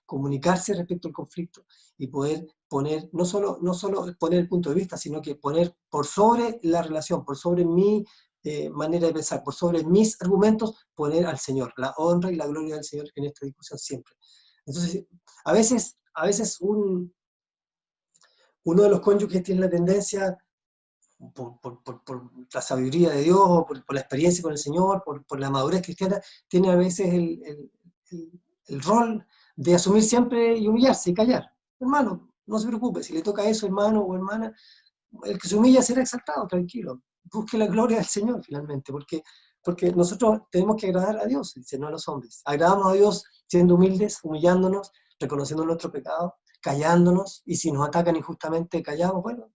comunicarse respecto al conflicto y poder poner, no solo poner el punto de vista, sino que poner por sobre la relación, por sobre mi manera de pensar, por sobre mis argumentos, poner al Señor, la honra y la gloria del Señor en esta discusión siempre. Entonces, a veces uno de los cónyuges tiene la tendencia, por la sabiduría de Dios, o por la experiencia con el Señor, por la madurez cristiana, tiene a veces el rol de asumir siempre y humillarse y callar. Hermano, no se preocupe, si le toca eso, hermano o hermana, el que se humilla será exaltado, tranquilo. Busque la gloria del Señor finalmente, porque nosotros tenemos que agradar a Dios, dice, no a los hombres. Agradamos a Dios siendo humildes, humillándonos, reconociendo nuestro pecado, callándonos, y si nos atacan injustamente, callamos, bueno,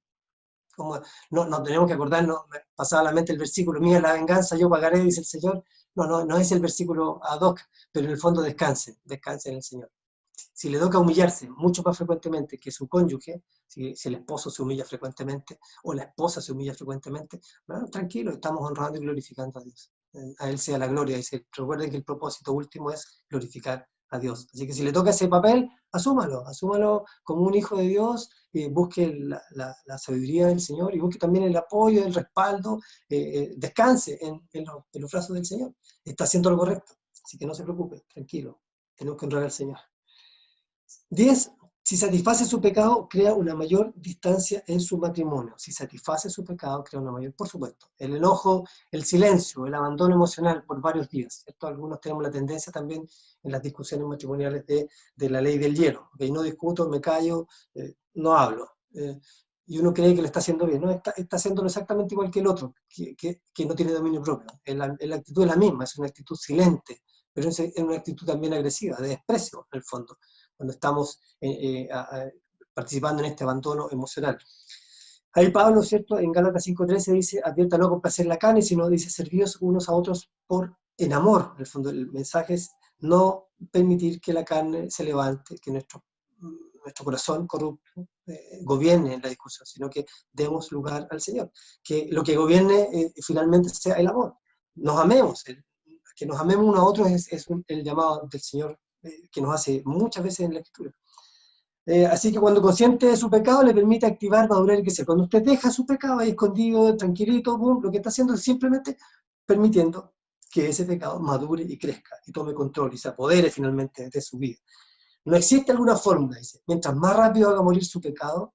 como no tenemos que acordarnos, me pasaba a la mente el versículo, mía la venganza, yo pagaré, dice el Señor. No es el versículo ad hoc, pero en el fondo descanse en el Señor. Si le toca humillarse mucho más frecuentemente que su cónyuge, si el esposo se humilla frecuentemente o la esposa se humilla frecuentemente, bueno, tranquilo, estamos honrando y glorificando a Dios. A Él sea la gloria. Dice, recuerden que el propósito último es glorificar a Dios. Así que si le toca ese papel, asúmalo como un hijo de Dios, busque la sabiduría del Señor y busque también el apoyo, el respaldo, descanse en los brazos del Señor. Está haciendo lo correcto, así que no se preocupe, tranquilo, tenemos que honrar al Señor. 10. Si satisface su pecado, crea una mayor distancia en su matrimonio. Si satisface su pecado, crea una mayor, por supuesto. El enojo, el silencio, el abandono emocional por varios días, ¿cierto? Algunos tenemos la tendencia también en las discusiones matrimoniales de la ley del hielo. ¿Okay? No discuto, me callo, no hablo. Y uno cree que lo está haciendo bien. No, está haciéndolo exactamente igual que el otro, que no tiene dominio propio. La actitud es la misma, es una actitud silente, pero es una actitud también agresiva, de desprecio, en el fondo, cuando estamos participando en este abandono emocional. Ahí Pablo, ¿cierto? En Gálatas 5:13 dice, advierta no complacer la carne, sino dice, servíos unos a otros en amor. En el fondo el mensaje es no permitir que la carne se levante, que nuestro corazón corrupto gobierne en la discusión, sino que demos lugar al Señor. Que lo que gobierne finalmente sea el amor. Nos amemos. Que nos amemos unos a otros es el llamado del Señor que nos hace muchas veces en la Escritura. Así que cuando consciente de su pecado le permite activar, madurar y crecer. Cuando usted deja su pecado ahí escondido, tranquilito, boom, lo que está haciendo es simplemente permitiendo que ese pecado madure y crezca y tome control y se apodere finalmente de su vida. No existe alguna fórmula, dice. Mientras más rápido haga morir su pecado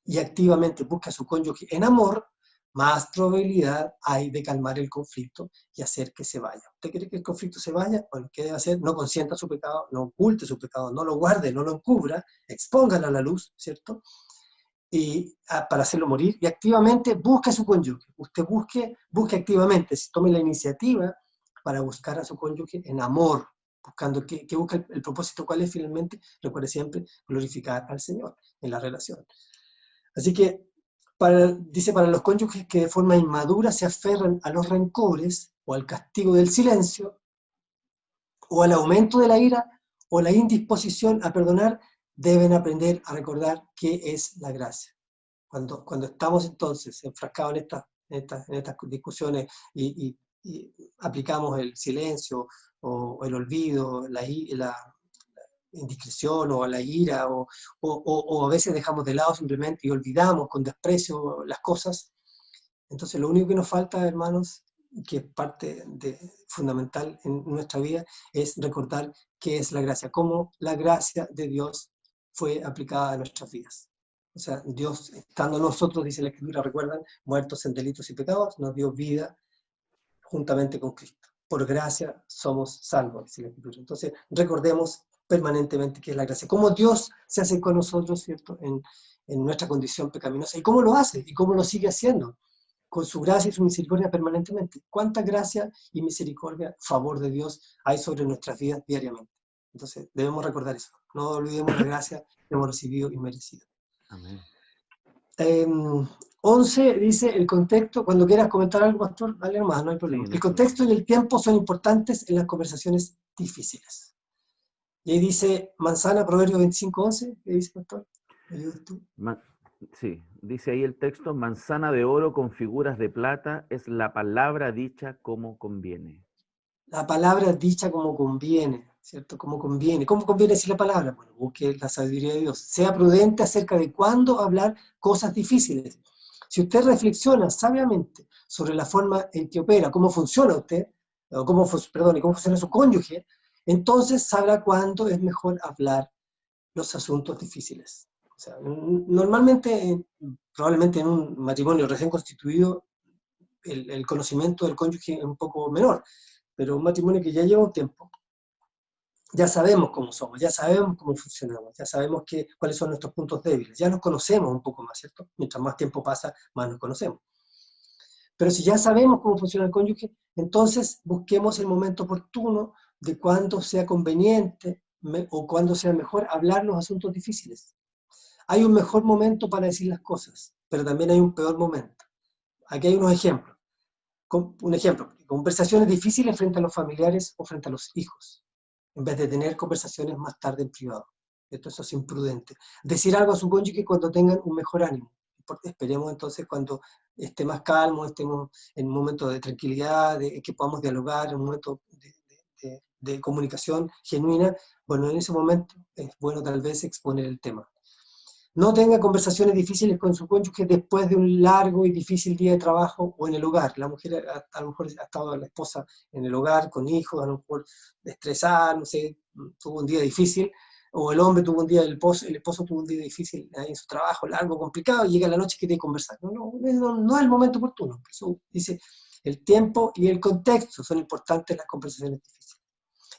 y activamente busque a su cónyuge en amor, más probabilidad hay de calmar el conflicto y hacer que se vaya. ¿Usted quiere que el conflicto se vaya? Bueno, ¿qué debe hacer? No consienta su pecado, no oculte su pecado, no lo guarde, no lo encubra, expóngalo a la luz, ¿cierto? Y para hacerlo morir, y activamente busque a su cónyuge. Usted busque activamente, tome la iniciativa para buscar a su cónyuge en amor, buscando que busque el propósito, ¿cuál es finalmente? Recuerde siempre glorificar al Señor en la relación. Así que dice, para los cónyuges que de forma inmadura se aferran a los rencores o al castigo del silencio o al aumento de la ira o la indisposición a perdonar, deben aprender a recordar qué es la gracia. Cuando estamos entonces enfrascados en estas discusiones y aplicamos el silencio o el olvido, la indiscreción o la ira, o a veces dejamos de lado simplemente y olvidamos con desprecio las cosas, entonces lo único que nos falta, hermanos, que es parte fundamental en nuestra vida, es recordar qué es la gracia, cómo la gracia de Dios fue aplicada a nuestras vidas. O sea, Dios, estando nosotros, dice la Escritura, recuerdan, muertos en delitos y pecados, nos dio vida juntamente con Cristo. Por gracia somos salvos, dice la Escritura. Entonces, recordemos permanentemente qué es la gracia. Cómo Dios se hace con nosotros, ¿cierto?, en nuestra condición pecaminosa. Y cómo lo hace, y cómo lo sigue haciendo, con su gracia y su misericordia permanentemente. Cuánta gracia y misericordia, favor de Dios hay sobre nuestras vidas diariamente. Entonces, debemos recordar eso. No olvidemos la gracia que hemos recibido y merecido. Amén. 11 dice, el contexto, cuando quieras comentar algo, pastor, dale nomás, no hay problema. Sí, no El hay contexto y el tiempo son importantes en las conversaciones difíciles. Y ahí dice, manzana, Proverbio 25:11, ¿qué dice, pastor? ¿Me ayudas tú? Sí, dice ahí el texto, manzana de oro con figuras de plata es la palabra dicha como conviene. La palabra dicha como conviene, ¿cierto? Como conviene. ¿Cómo conviene decir la palabra? Bueno, busque la sabiduría de Dios. Sea prudente acerca de cuándo hablar cosas difíciles. Si usted reflexiona sabiamente sobre la forma en que opera, cómo funciona usted, o cómo funciona su cónyuge, entonces sabrá cuándo es mejor hablar los asuntos difíciles. O sea, normalmente, probablemente en un matrimonio recién constituido, el conocimiento del cónyuge es un poco menor, pero un matrimonio que ya lleva un tiempo, ya sabemos cómo somos, ya sabemos cómo funcionamos, ya sabemos cuáles son nuestros puntos débiles, ya nos conocemos un poco más, ¿cierto? Mientras más tiempo pasa, más nos conocemos. Pero si ya sabemos cómo funciona el cónyuge, entonces busquemos el momento oportuno de cuándo sea conveniente o cuándo sea mejor hablar los asuntos difíciles. Hay un mejor momento para decir las cosas, pero también hay un peor momento. Aquí hay unos ejemplos. Un ejemplo, conversaciones difíciles frente a los familiares o frente a los hijos, en vez de tener conversaciones más tarde en privado. Eso es imprudente. Decir algo a su cónyuge cuando tengan un mejor ánimo. Esperemos entonces cuando esté más calmo, estemos en un momento de tranquilidad, que podamos dialogar, en un momento de comunicación genuina. Bueno, en ese momento es bueno tal vez exponer el tema. No tenga conversaciones difíciles con su cónyuge después de un largo y difícil día de trabajo o en el hogar. La mujer a lo mejor ha estado la esposa en el hogar con hijos, a lo mejor estresada, no sé, tuvo un día difícil. o el hombre tuvo un día, el esposo tuvo un día difícil ahí en su trabajo, largo, complicado, y llega la noche y quiere conversar. No es el momento oportuno. Eso dice, el tiempo y el contexto son importantes en las conversaciones difíciles.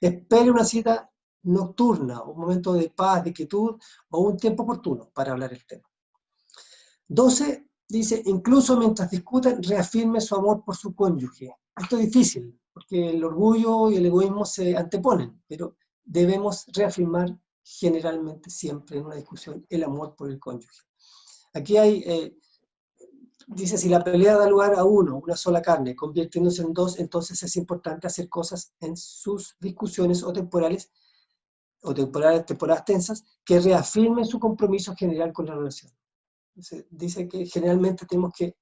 Espere una cita nocturna, un momento de paz, de quietud, o un tiempo oportuno para hablar el tema. 12, dice, incluso mientras discuten, reafirme su amor por su cónyuge. Esto es difícil, porque el orgullo y el egoísmo se anteponen, pero debemos reafirmar generalmente siempre en una discusión el amor por el cónyuge. Aquí hay, dice, si la pelea da lugar a una sola carne, convirtiéndose en dos, entonces es importante hacer cosas en sus discusiones o temporales temporadas tensas, que reafirmen su compromiso general con la relación. Dice que generalmente tenemos que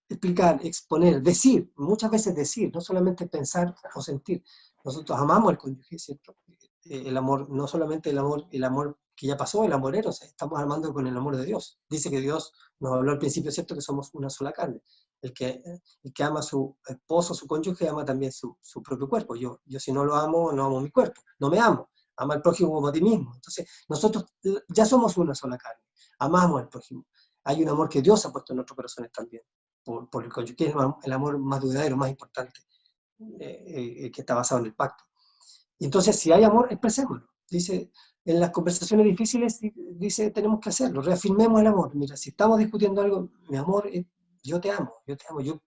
explicar, exponer, decir, muchas veces decir, no solamente pensar o sentir. Nosotros amamos al cónyuge, ¿cierto? El amor, no solamente el amor que ya pasó, el amor eros, estamos amando con el amor de Dios. Dice que Dios nos habló al principio, ¿cierto? Que somos una sola carne. El que ama a su esposo, su cónyuge, ama también su propio cuerpo. Yo si no lo amo, no amo mi cuerpo. No me amo. Ama al prójimo como a ti mismo. Entonces, nosotros ya somos una sola carne. Amamos al prójimo. Hay un amor que Dios ha puesto en nuestros corazones también, por el cónyuge, que es el amor más duradero, más importante, que está basado en el pacto. Y entonces, si hay amor, expresémoslo. Dice, en las conversaciones difíciles, dice, tenemos que hacerlo, reafirmemos el amor. Mira, si estamos discutiendo algo, mi amor, yo te amo,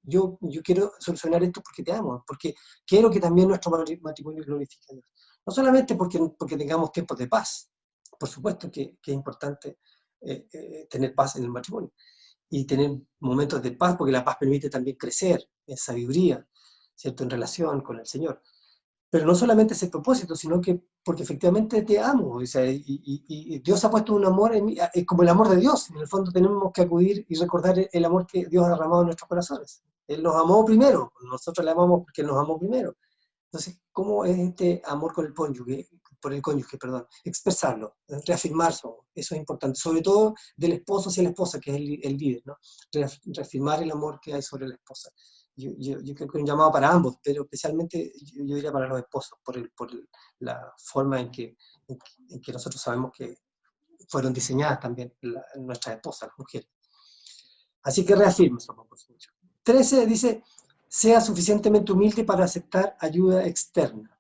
yo quiero solucionar esto porque te amo, porque quiero que también nuestro matrimonio glorifique a Dios. No solamente porque tengamos tiempos de paz, por supuesto que es importante tener paz en el matrimonio, y tener momentos de paz, porque la paz permite también crecer en sabiduría, ¿cierto? En relación con el Señor. Pero no solamente ese propósito, sino que porque efectivamente te amo, o sea, y Dios ha puesto un amor en mí, como el amor de Dios. En el fondo tenemos que acudir y recordar el amor que Dios ha derramado en nuestros corazones. Él nos amó primero, nosotros le amamos porque Él nos amó primero. Entonces, ¿cómo es este amor por el cónyuge, expresarlo, reafirmarlo? Eso es importante, sobre todo del esposo hacia la esposa, que es el líder, ¿no? Reafirmar el amor que hay sobre la esposa. Yo creo que es un llamado para ambos, pero especialmente yo diría para los esposos, por la forma en que nosotros sabemos que fueron diseñadas también nuestras esposas, las mujeres. Así que reafirme su amor por su cónyuge. 13 dice, sea suficientemente humilde para aceptar ayuda externa.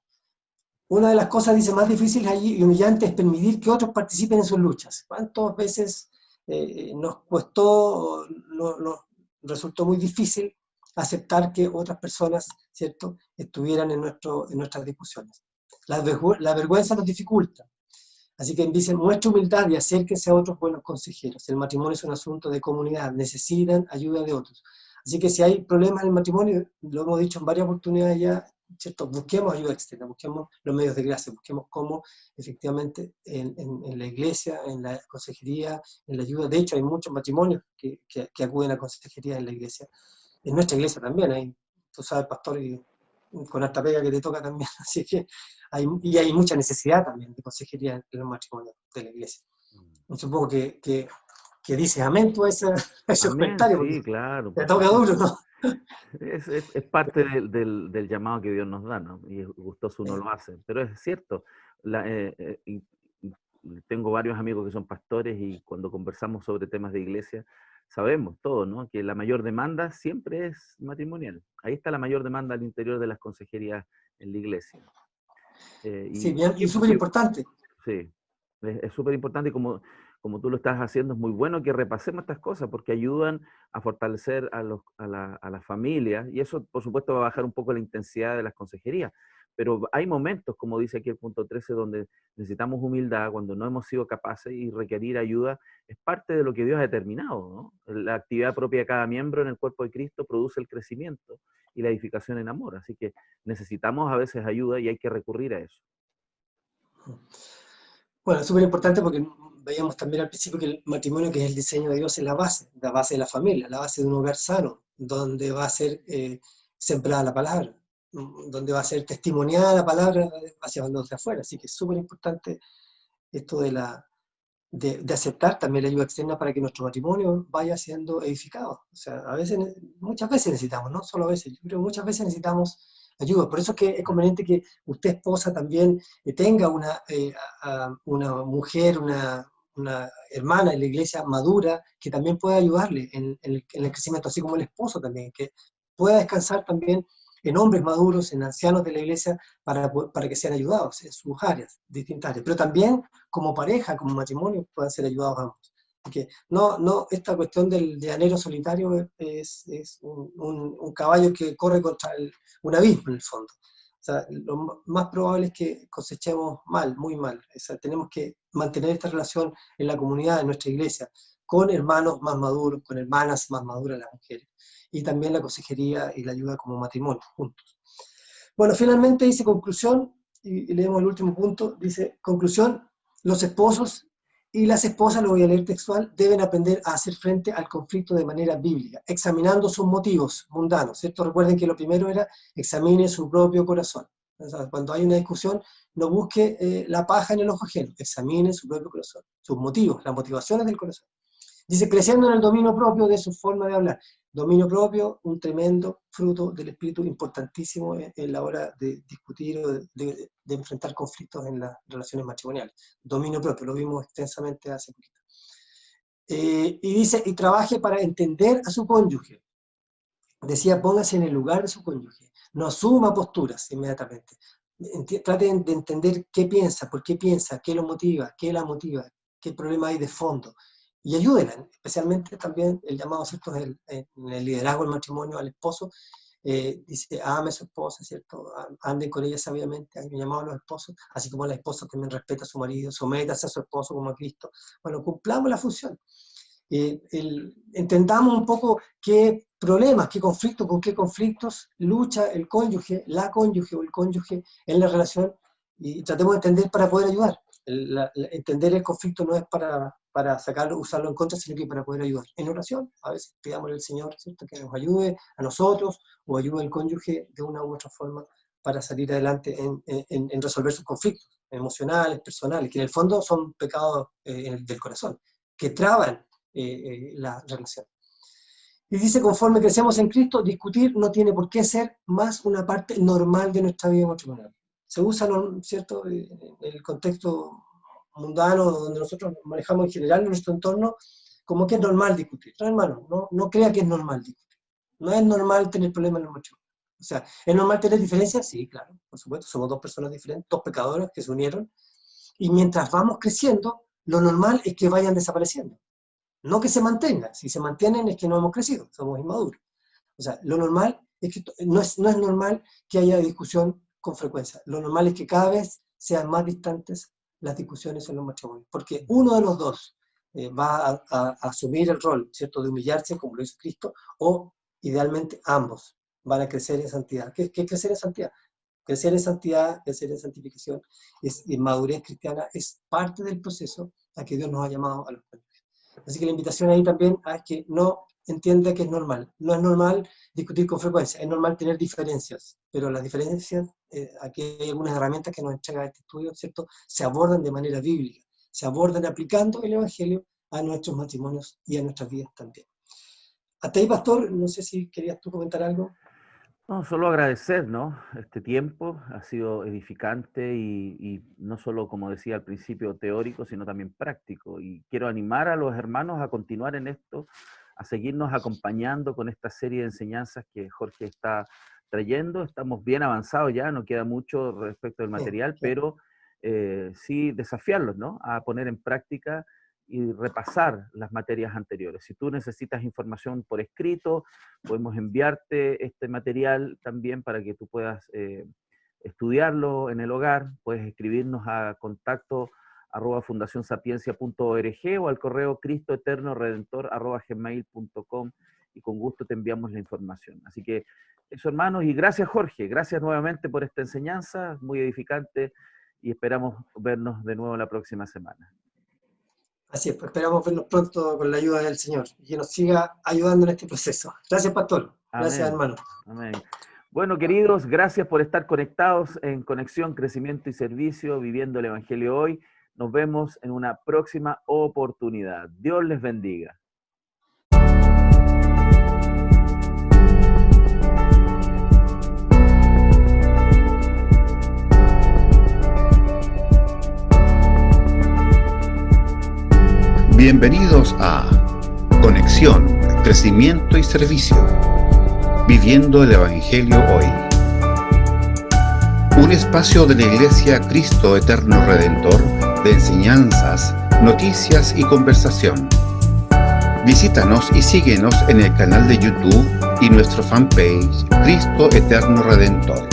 Una de las cosas, dice, más difíciles allí y humillantes es permitir que otros participen en sus luchas. ¿Cuántas veces nos costó, nos resultó muy difícil aceptar que otras personas, ¿cierto?, estuvieran en nuestras discusiones? La vergüenza nos dificulta. Así que dice, muestra humildad y acérquense a otros buenos consejeros. El matrimonio es un asunto de comunidad, necesitan ayuda de otros. Así que si hay problemas en el matrimonio, lo hemos dicho en varias oportunidades ya, ¿cierto? Busquemos ayuda externa, busquemos los medios de gracia, busquemos cómo efectivamente en la iglesia, en la consejería, en la ayuda. De hecho, hay muchos matrimonios que acuden a consejería en la iglesia. En nuestra iglesia también hay, tú sabes, pastor, y con harta pega que te toca también, así que hay mucha necesidad también de consejería en los matrimonios de la iglesia. Supongo que dices amén tú a ese Amén, comentario, sí, porque claro. te toca duro, ¿no? Es parte del llamado que Dios nos da, ¿no? Y gustoso uno lo hace. Pero es cierto, tengo varios amigos que son pastores y cuando conversamos sobre temas de iglesia, sabemos todos, ¿no?, que la mayor demanda siempre es matrimonial. Ahí está la mayor demanda al interior de las consejerías en la iglesia. Sí, bien, y súper importante. Sí, es súper importante y como tú lo estás haciendo, es muy bueno que repasemos estas cosas porque ayudan a fortalecer a las familias y eso, por supuesto, va a bajar un poco la intensidad de las consejerías. Pero hay momentos, como dice aquí el punto 13, donde necesitamos humildad, cuando no hemos sido capaces y requerir ayuda, es parte de lo que Dios ha determinado, ¿no? La actividad propia de cada miembro en el cuerpo de Cristo produce el crecimiento y la edificación en amor. Así que necesitamos a veces ayuda y hay que recurrir a eso. Bueno, es súper importante porque veíamos también al principio que el matrimonio, que es el diseño de Dios, es la base de la familia, la base de un hogar sano, donde va a ser sembrada la palabra, donde va a ser testimoniada la palabra hacia los de afuera. Así que es súper importante esto de aceptar también la ayuda externa para que nuestro matrimonio vaya siendo edificado. O sea, muchas veces necesitamos, no solo a veces, yo creo que muchas veces necesitamos ayuda. Por eso es que es conveniente que usted, esposa, también tenga una mujer, una hermana en la iglesia madura que también pueda ayudarle en el crecimiento, así como el esposo también, que pueda descansar también en hombres maduros, en ancianos de la iglesia, para que sean ayudados en sus áreas, distintas áreas. Pero también como pareja, como matrimonio, puedan ser ayudados ambos. Porque esta cuestión del llanero solitario es un caballo que corre contra un abismo en el fondo. O sea, lo más probable es que cosechemos mal, muy mal. O sea, tenemos que mantener esta relación en la comunidad, en nuestra iglesia, con hermanos más maduros, con hermanas más maduras, las mujeres. Y también la consejería y la ayuda como matrimonio, juntos. Bueno, finalmente dice conclusión, y leemos el último punto, dice conclusión: los esposos y las esposas, lo voy a leer textual, deben aprender a hacer frente al conflicto de manera bíblica, examinando sus motivos mundanos, ¿cierto? Recuerden que lo primero era examine su propio corazón. O sea, cuando hay una discusión, no busque la paja en el ojo ajeno, examine su propio corazón, sus motivos, las motivaciones del corazón. Dice, creciendo en el dominio propio de su forma de hablar. Dominio propio, un tremendo fruto del espíritu importantísimo en la hora de discutir o de enfrentar conflictos en las relaciones matrimoniales. Dominio propio, lo vimos extensamente hace poquito. Y dice, y trabaje para entender a su cónyuge. Decía, póngase en el lugar de su cónyuge. No asuma posturas inmediatamente. Traten de entender qué piensa, por qué lo motiva, qué la motiva, qué problema hay de fondo. Y ayúdenla, especialmente también el llamado, ¿cierto?, en el liderazgo del matrimonio al esposo. Dice, ame a su esposa, ¿cierto? Anden con ella sabiamente, hay un llamado a los esposos, así como la esposa también respeta a su marido, sométase a su esposo como a Cristo. Bueno, cumplamos la función. Entendamos un poco qué problemas, qué conflictos, con qué conflictos lucha el cónyuge, la cónyuge o el cónyuge en la relación, y tratemos de entender para poder ayudar. Entender el conflicto no es para sacarlo, usarlo en contra, sino que para poder ayudar. En oración, a veces pidámosle al Señor, ¿cierto?, que nos ayude a nosotros o ayude al cónyuge de una u otra forma para salir adelante en resolver sus conflictos emocionales, personales, que en el fondo son pecados del corazón, que traban la relación. Y dice, conforme crecemos en Cristo, discutir no tiene por qué ser más una parte normal de nuestra vida matrimonial. Se usa, ¿cierto?, en el contexto mundano donde nosotros manejamos en general en nuestro entorno, como que es normal discutir. No, hermano, no crea que es normal discutir. No es normal tener problemas en el matrimonio. O sea, ¿es normal tener diferencias? Sí, claro, por supuesto. Somos dos personas diferentes, dos pecadores que se unieron. Y mientras vamos creciendo, lo normal es que vayan desapareciendo. No que se mantengan. Si se mantienen es que no hemos crecido, somos inmaduros. O sea, lo normal es que no es normal que haya discusión con frecuencia. Lo normal es que cada vez sean más distantes las discusiones en los matrimonios, porque uno de los dos va a asumir el rol, ¿cierto?, de humillarse, como lo hizo Cristo, o idealmente ambos van a crecer en santidad. ¿Qué es crecer en santidad? Crecer en santidad, crecer en santificación, en madurez cristiana, es parte del proceso a que Dios nos ha llamado a los cónyuges. Así que la invitación ahí también es que no entienda que es normal. No es normal discutir con frecuencia, es normal tener diferencias, pero las diferencias, aquí hay algunas herramientas que nos entrega este estudio, ¿cierto?, se abordan de manera bíblica, se abordan aplicando el Evangelio a nuestros matrimonios y a nuestras vidas también. Hasta ahí, pastor, no sé si querías tú comentar algo. No, solo agradecer, ¿no? Este tiempo ha sido edificante y no solo, como decía al principio, teórico, sino también práctico. Y quiero animar a los hermanos a continuar en esto, a seguirnos acompañando con esta serie de enseñanzas que Jorge está trayendo. Estamos bien avanzados ya, no queda mucho respecto del material, pero sí desafiarlos, ¿no?, a poner en práctica y repasar las materias anteriores. Si tú necesitas información por escrito, podemos enviarte este material también para que tú puedas estudiarlo en el hogar. Puedes escribirnos a contacto@fundacionsapiencia.org o al correo cristoeternoredentor@gmail.com y con gusto te enviamos la información. Así que eso, hermanos, y gracias, Jorge, gracias nuevamente por esta enseñanza, muy edificante, y esperamos vernos de nuevo la próxima semana. Así es, pues esperamos vernos pronto con la ayuda del Señor y que nos siga ayudando en este proceso. Gracias, pastor. Gracias, hermano. Amén. Bueno, queridos, gracias por estar conectados en Conexión, Crecimiento y Servicio, viviendo el Evangelio hoy. Nos vemos en una próxima oportunidad. Dios les bendiga. Bienvenidos a Conexión, Crecimiento y Servicio. Viviendo el Evangelio hoy. Un espacio de la Iglesia Cristo Eterno Redentor de enseñanzas, noticias y conversación. Visítanos y síguenos en el canal de YouTube y nuestro fanpage Cristo Eterno Redentor.